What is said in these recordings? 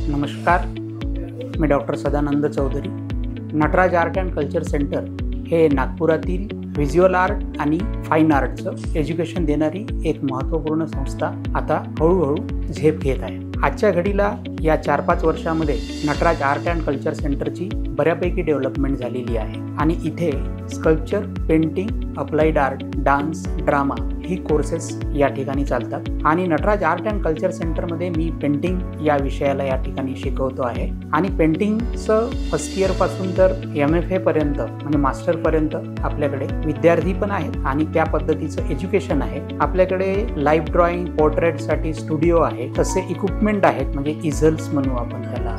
नमस्कार, मी doctor Sadanand Chaudhari. Nataraj art and culture centre हे नागपुरातील व्हिज्युअल आर्ट आणि फाईन आर्टचं एज्युकेशन देणारी एक महत्त्वपूर्ण संस्था आता हळूहळू झेप घेत आहे. आजच्या घडीला या 4-5 वर्षामध्ये नटराज आर्ट अँड कल्चर सेंटरची बऱ्यापैकी डेव्हलपमेंट झालेली आहे आणि इथे sculpture, painting, applied art, dance, drama ही कोर्सेस या ठिकाणी चालतात. आणि नटराज आर्ट अँड कल्चर सेंटरमध्ये मी पेंटिंग या विषयाला या ठिकाणी शिकवतो आहे. आणि पेंटिंगचं फर्स्ट इयरपासून तर MFA पर्यंत म्हणजे मास्टरपर्यंत आपल्याकडे विद्यार्थी पण आहेत आणि त्या पद्धतीचं एज्युकेशन आहे. आपल्याकडे लाईव्ह ड्रॉइंग, पोर्ट्रेटसाठी स्टुडिओ आहे, तसे इक्विपमेंट आहेत, म्हणजे इझल्स म्हणू आपण त्याला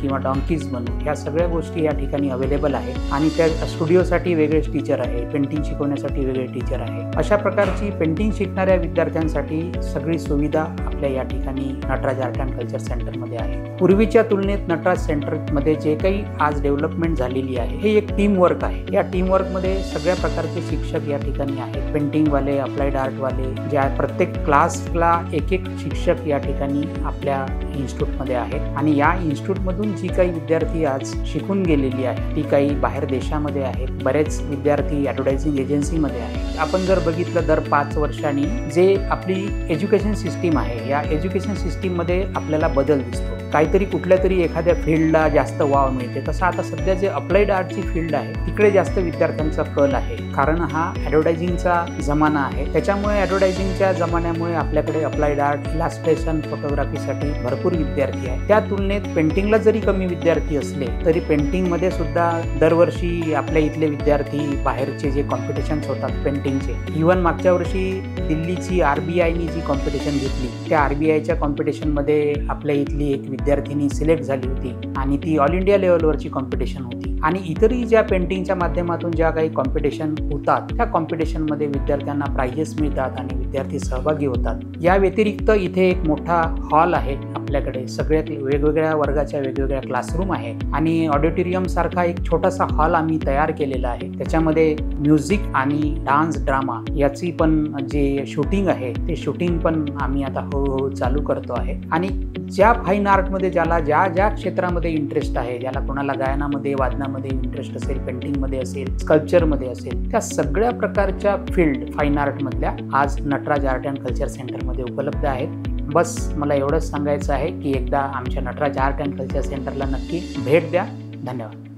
किंवा डॉंकीज म्हणू, ह्या सगळ्या गोष्टी या ठिकाणी अवेलेबल आहेत. आणि त्या स्टुडिओसाठी वेगळेच टीचर आहे, पेंटिंग शिकवण्यासाठी वेगळे टीचर आहे. अशा प्रकारची पेंटिंग शिकणाऱ्या विद्यार्थ्यांसाठी सगळी सुविधा आपल्या या ठिकाणी नटराज आर्ट अँड कल्चर सेंटरमध्ये आहे. पूर्वीच्या तुलनेत नटराज सेंटरमध्ये जे काही आज डेव्हलपमेंट झालेली आहे हे एक टीम वर्क आहे. या टीम वर्कमध्ये सगळ्या प्रकारचे शिक्षक या ठिकाणी आहेत. पेंटिंगवाले, अप्लाइड आर्टवाले, ज्या प्रत्येक क्लासला एक शिक्षक या ठिकाणी आपल्या इन्स्टिट्यूटमध्ये आहेत. आणि या इन्स्टिट्यूटमधून जी काही विद्यार्थी आज शिकून गेलेली आहे ती काही बाहेर देशामध्ये आहेत. बरेच विद्यार्थी ॲडव्हर्टायझिंग एजन्सीमध्ये आहेत. आपण जर बघितलं दर 5 वर्षांनी जे आपली एज्युकेशन सिस्टीम आहे, या एज्युकेशन सिस्टीममध्ये आपल्याला बदल दिसतो. काहीतरी कुठल्या तरी एखाद्या फील्डला जास्त वाव मिळते. तसं आता सध्या जे अप्लाइड आर्टची फील्ड आहे तिकडे जास्त विद्यार्थ्यांचा कल आहे, कारण हा ॲडव्हर्टायझिंगचा जमाना आहे. त्याच्यामुळे ॲडव्हर्टायझिंगच्या जमान्यामुळे आपल्याकडे अप्लाइड आर्ट, इलास्ट्रेशन, फोटोग्राफीसाठी भरपूर विद्यार्थी आहेत. त्या तुलनेत पेंटिंगला जरी कमी विद्यार्थी असले तरी पेंटिंगमध्ये सुद्धा दरवर्षी आपल्या इथले विद्यार्थी बाहेरचे जे कॉम्पिटिशन्स होतात पेंटिंगचे, इव्हन मागच्या वर्षी दिल्लीची RBIनी जी कॉम्पिटिशन घेतली त्या RBIच्या कॉम्पिटिशनमध्ये आपल्या इथली एक विद्यार्थिनी सिलेक्ट झाली होती आणि ती ऑल इंडिया लेवलवरची कॉम्पिटिशन होती. आणि इतरही ज्या पेंटिंगच्या माध्यमातून ज्या काही कॉम्पिटिशन होतात त्या कॉम्पिटिशनमध्ये विद्यार्थ्यांना प्राइजेस मिळतात आणि विद्यार्थी सहभागी होतात. या व्यतिरिक्त इथे एक मोठा हॉल आहे आपल्याकडे. सगळ्या वेगवेगळ्या वर्गाच्या वेगवेगळ्या क्लासरूम आहे आणि ऑडिटोरियम सारखा एक छोटासा हॉल आम्ही तयार केलेला आहे. त्याच्यामध्ये म्युझिक आणि डान्स, ड्रामा याची पण जे शूटिंग आहे ते शूटिंग पण आम्ही आता हळूहळू चालू करतो आहे. आणि ज्या फाईन आर्टमध्ये ज्याला ज्या क्षेत्रामध्ये इंटरेस्ट आहे, ज्याला कोणाला गायनामध्ये, वादनामध्ये इंटरेस्ट असेल, पेंटिंगमध्ये असेल, स्कल्पचरमध्ये असेल, त्या सगळ्या प्रकारच्या फील्ड फाईन आर्टमधल्या आज नटराज आर्ट अँड कल्चर सेंटरमध्ये उपलब्ध आहेत. बस मला एवढंच सांगायचं आहे की एकदा आमच्या नटराज आर्ट अँड कल्चर सेंटरला नक्की भेट द्या. धन्यवाद.